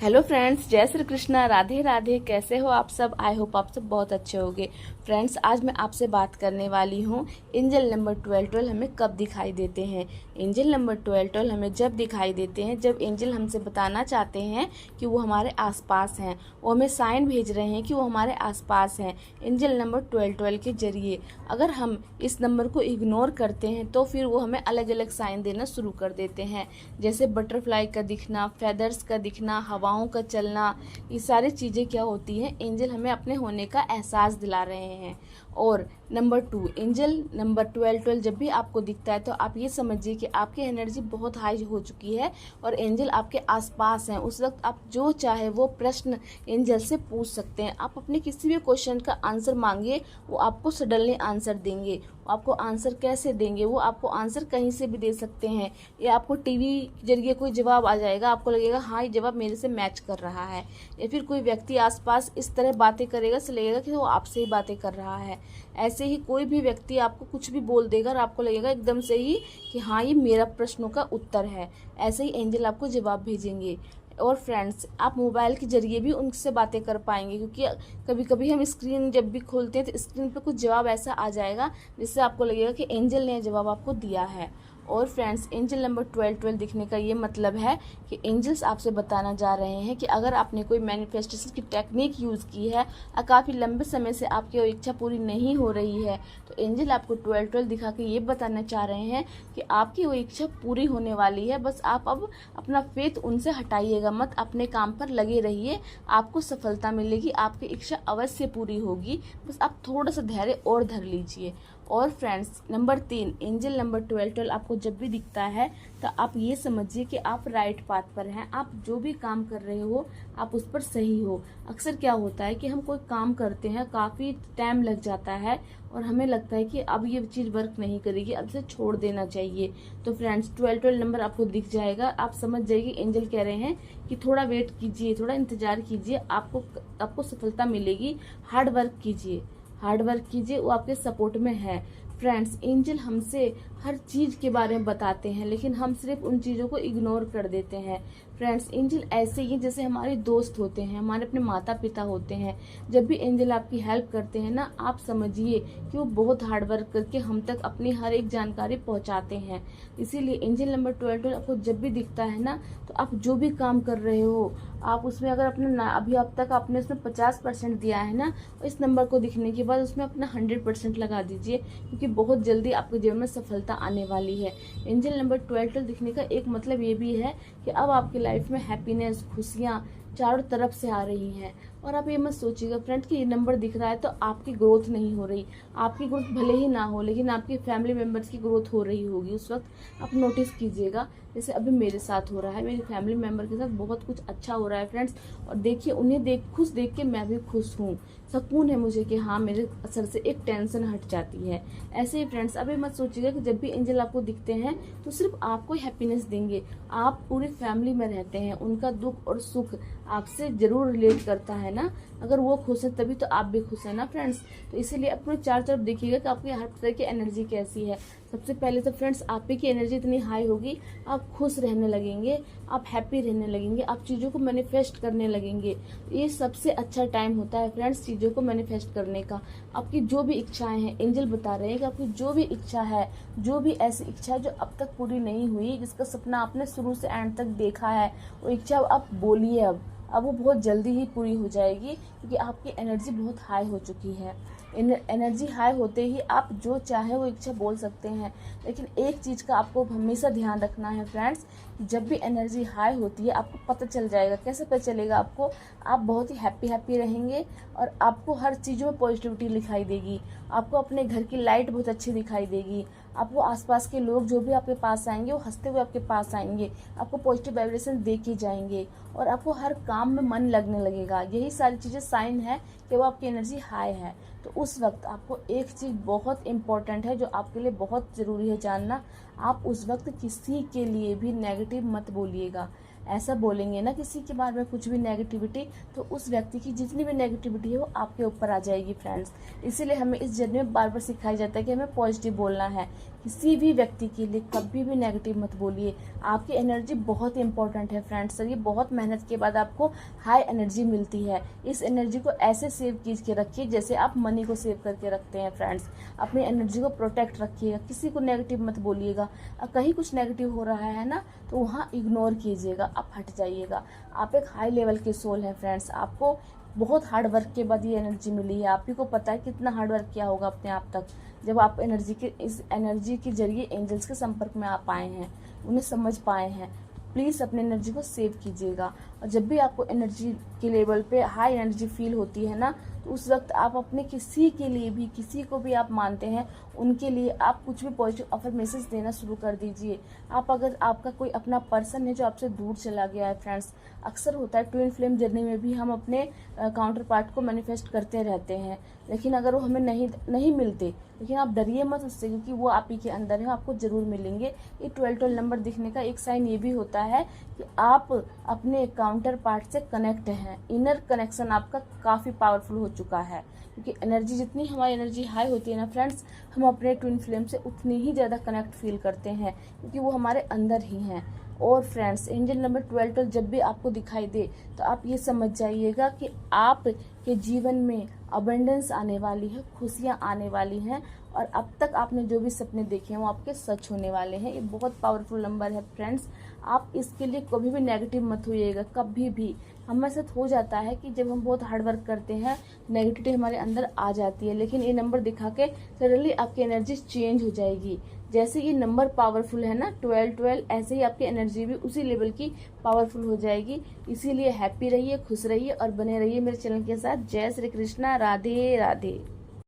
Hello friends, जय श्री कृष्णा, राधे राधे। कैसे हो आप सब? आई होप आप सब बहुत अच्छे होंगे। फ्रेंड्स, आज मैं आपसे बात करने वाली हूँ एंजल नंबर 12 हमें कब दिखाई देते हैं। एंजल नंबर 12 हमें जब दिखाई देते हैं जब एंजल हमसे बताना चाहते हैं कि वो हमारे आसपास हैं, वो हमें साइन भेज रहे हैं कि वो हमारे आसपास हैं। एंजल नंबर 12 के जरिए अगर हम इस नंबर को इग्नोर करते हैं तो फिर वो हमें अलग अलग साइन देना शुरू कर देते हैं, जैसे बटरफ्लाई का दिखना, फेदर्स का दिखना, हवाओं का चलना। ये सारी चीज़ें क्या होती हैं, एंजल हमें अपने होने का एहसास दिला रहे हैं। और नंबर 2, एंजल नंबर 12 जब भी आपको दिखता है तो आप ये समझिए कि आपकी एनर्जी बहुत हाई हो चुकी है और एंजल आपके आसपास हैं। उस वक्त आप जो चाहे वो प्रश्न एंजल से पूछ सकते हैं। आप अपने किसी भी क्वेश्चन का आंसर मांगिए, वो आपको सडनली आंसर देंगे। आपको आंसर कैसे देंगे? वो आपको आंसर कहीं से भी दे सकते हैं, या आपको टीवी के जरिए कोई जवाब आ जाएगा, आपको लगेगा हाँ ये जवाब मेरे से मैच कर रहा है, या फिर कोई व्यक्ति आसपास इस तरह बातें करेगा से लगेगा कि वो आपसे ही बातें कर रहा है। ऐसे ही कोई भी व्यक्ति आपको कुछ भी बोल देगा और आपको लगेगा एकदम से ही कि हाँ ये मेरा प्रश्नों का उत्तर है। ऐसे ही एंजल आपको जवाब भेजेंगे। और फ्रेंड्स, आप मोबाइल के जरिए भी उनसे बातें कर पाएंगे, क्योंकि कभी कभी हम स्क्रीन जब भी खोलते हैं तो स्क्रीन पे कुछ जवाब ऐसा आ जाएगा जिससे आपको लगेगा कि एंजल ने जवाब आपको दिया है। और फ्रेंड्स, एंजल नंबर 12 दिखने का ये मतलब है कि एंजल्स आपसे बताना जा रहे हैं कि अगर आपने कोई मैनिफेस्टेशन की टेक्निक यूज़ की है और काफ़ी लंबे समय से आपकी वो इच्छा पूरी नहीं हो रही है, तो एंजल आपको 12 दिखा के ये बताना चाह रहे हैं कि आपकी वो इच्छा पूरी होने वाली है। बस आप अब अपना फेथ उनसे हटाइएगा मत, अपने काम पर लगे रहिए, आपको सफलता मिलेगी, आपकी इच्छा अवश्य पूरी होगी। बस आप थोड़ा सा धैर्य और धर लीजिए। और फ्रेंड्स, नंबर 3, एंजल नंबर 12 आपको जब भी दिखता है तो आप ये समझिए कि आप राइट पाथ पर हैं। आप जो भी काम कर रहे हो आप उस पर सही हो। अक्सर क्या होता है कि हम कोई काम करते हैं, काफ़ी टाइम लग जाता है और हमें लगता है कि अब ये चीज़ वर्क नहीं करेगी, अब इसे छोड़ देना चाहिए। तो फ्रेंड्स, 12 नंबर आपको दिख जाएगा, आप समझ जाइए एंजल कह रहे हैं कि थोड़ा वेट कीजिए, थोड़ा इंतजार कीजिए, आपको सफलता मिलेगी। हार्ड वर्क कीजिए, हार्ड वर्क कीजिए, वो आपके सपोर्ट में है। फ्रेंड्स, एंजल हमसे हर चीज़ के बारे में बताते हैं, लेकिन हम सिर्फ उन चीज़ों को इग्नोर कर देते हैं। फ्रेंड्स, एंजल ऐसे ही जैसे हमारे दोस्त होते हैं, हमारे अपने माता पिता होते हैं। जब भी एंजल आपकी हेल्प करते हैं ना, आप समझिए कि वो बहुत हार्ड वर्क करके हम तक अपनी हर एक जानकारी पहुंचाते हैं। इसीलिए एंजल नंबर 12 आपको जब भी दिखता है ना, तो आप जो भी काम कर रहे हो आप उसमें अगर अपना अभी अब तक आपने उसमें 50% दिया है ना, इस नंबर को दिखने के बाद उसमें अपना 100% लगा दीजिए, क्योंकि बहुत जल्दी आपके जीवन में सफलता आने वाली है। एंजल नंबर 12 दिखने का एक मतलब ये भी है कि अब आपकी लाइफ में हैप्पीनेस, खुशियाँ चारों तरफ से आ रही हैं। और आप ये मत सोचिएगा फ्रेंड कि ये नंबर दिख रहा है तो आपकी ग्रोथ नहीं हो रही। आपकी ग्रोथ भले ही ना हो, लेकिन आपकी फैमिली मेम्बर्स की ग्रोथ हो रही होगी। उस वक्त आप नोटिस कीजिएगा, जैसे अभी मेरे साथ हो रहा है, मेरी फैमिली मेम्बर के साथ बहुत कुछ अच्छा हो रहा है फ्रेंड्स। और देखिए, उन्हें खुश देख के मैं भी खुश हूँ, सुकून है मुझे कि हाँ मेरे सर से एक टेंशन हट जाती है। ऐसे ही फ्रेंड्स, अभी मत सोचिएगा कि जब भी एंजल आपको दिखते हैं तो सिर्फ आपको हैप्पीनेस देंगे। आप पूरी फैमिली में रहते हैं, उनका दुख और सुख आपसे जरूर रिलेट करता है ना। अगर वो खुश है तभी तो आप भी खुश है ना फ्रेंड्स। तो इसीलिए अपने चार तरफ देखिएगा कि आपकी हर तरह की एनर्जी कैसी है। सबसे पहले तो फ्रेंड्स, आप ही की एनर्जी इतनी हाई होगी, आप खुश रहने लगेंगे, आप हैप्पी रहने लगेंगे, आप चीज़ों को मैनिफेस्ट करने लगेंगे। ये सबसे अच्छा टाइम होता है फ्रेंड्स चीज़ों को मैनिफेस्ट करने का। आपकी जो भी इच्छाएं हैं, एंजल बता रहे हैं कि आपकी जो भी इच्छा है, जो भी ऐसी इच्छा है जो अब तक पूरी नहीं हुई, जिसका सपना आपने शुरू से एंड तक देखा है, वो इच्छा आप बोलिए अब वो बहुत जल्दी ही पूरी हो जाएगी, क्योंकि आपकी एनर्जी बहुत हाई हो चुकी है। एनर्जी हाई होते ही आप जो चाहे वो इच्छा बोल सकते हैं। लेकिन एक चीज़ का आपको हमेशा ध्यान रखना है फ्रेंड्स, जब भी एनर्जी हाई होती है आपको पता चल जाएगा। कैसे पता चलेगा आपको? आप बहुत ही हैप्पी रहेंगे और आपको हर चीज़ों में पॉजिटिविटी दिखाई देगी। आपको अपने घर की लाइट बहुत अच्छी दिखाई देगी। आपको आसपास के लोग जो भी आपके पास आएंगे वो हंसते हुए आपके पास आएंगे, आपको पॉजिटिव वाइब्रेशन दे के जाएंगे और आपको हर काम में मन लगने लगेगा। यही सारी चीज़ें साइन है कि वो आपकी एनर्जी हाई है। तो उस वक्त आपको एक चीज़ बहुत इम्पॉर्टेंट है जो आपके लिए बहुत ज़रूरी है जानना, आप उस वक्त किसी के लिए भी नेगेटिव मत बोलिएगा। ऐसा बोलेंगे ना किसी के बारे में कुछ भी नेगेटिविटी, तो उस व्यक्ति की जितनी भी नेगेटिविटी है वो आपके ऊपर आ जाएगी फ्रेंड्स। इसीलिए हमें इस जर्नी में बार बार सिखाया जाता है कि हमें पॉजिटिव बोलना है। किसी भी व्यक्ति के लिए कभी भी नेगेटिव मत बोलिए। आपकी एनर्जी बहुत इंपॉर्टेंट है फ्रेंड्स। ये बहुत मेहनत के बाद आपको हाई एनर्जी मिलती है। इस एनर्जी को ऐसे सेव कीज के रखिए जैसे आप मनी को सेव करके रखते हैं फ्रेंड्स। अपनी एनर्जी को प्रोटेक्ट रखिएगा, किसी को नेगेटिव मत बोलिएगा। कहीं कुछ नेगेटिव हो रहा है ना तो वहाँ इग्नोर कीजिएगा, आप हट जाइएगा। आप एक हाई लेवल के सोल हैं फ्रेंड्स। आपको बहुत हार्ड वर्क के बाद ये एनर्जी मिली है। आप ही को पता है कितना हार्ड वर्क किया होगा अपने आप तक, जब आप इस एनर्जी के जरिए एंजल्स के संपर्क में आप आए हैं, उन्हें समझ पाए हैं। प्लीज़ अपनी एनर्जी को सेव कीजिएगा। और जब भी आपको एनर्जी के लेवल पे हाई एनर्जी फील होती है ना, तो उस वक्त आप अपने किसी के लिए भी, किसी को भी आप मानते हैं, उनके लिए आप कुछ भी पॉजिटिव अफर्मेशंस देना शुरू कर दीजिए। आप अगर आपका कोई अपना पर्सन है जो आपसे दूर चला गया है फ्रेंड्स, अक्सर होता है ट्विन फ्लेम जर्नी में भी हम अपने काउंटर पार्ट को मैनिफेस्ट करते रहते हैं, लेकिन अगर वो हमें नहीं मिलते, लेकिन आप डरिए मत उससे, क्योंकि वो आप ही के अंदर है, आपको जरूर मिलेंगे। ये 12 नंबर दिखने का एक साइन ये भी होता है कि आप अपने काउंटर पार्ट से कनेक्ट हैं। इनर कनेक्शन आपका काफ़ी पावरफुल हो चुका है, क्योंकि एनर्जी जितनी हमारी एनर्जी हाई होती है ना फ्रेंड्स, हम अपने ट्विन फ्लेम से उतनी ही ज़्यादा कनेक्ट फील करते हैं, क्योंकि वो हमारे अंदर ही हैं। और फ्रेंड्स, एंजल नंबर 12 जब भी आपको दिखाई दे तो आप ये समझ जाइएगा कि आप के जीवन में अबंडेंस आने वाली है, खुशियाँ आने वाली हैं, और अब तक आपने जो भी सपने देखे हैं वो आपके सच होने वाले हैं। ये बहुत पावरफुल नंबर है फ्रेंड्स। आप इसके लिए कभी भी नेगेटिव मत होइएगा, कभी भी। हमारे साथ हो जाता है कि जब हम बहुत हार्ड वर्क करते हैं नेगेटिविटी हमारे अंदर आ जाती है, लेकिन ये नंबर दिखा के सडनली आपकी एनर्जी चेंज हो जाएगी। जैसे ये नंबर पावरफुल है ना 12, ऐसे ही आपकी एनर्जी भी उसी लेवल की पावरफुल हो जाएगी। इसीलिए हैप्पी रहिए, खुश रहिए और बने रहिए मेरे चैनल के साथ। जय श्री कृष्णा, राधे राधे।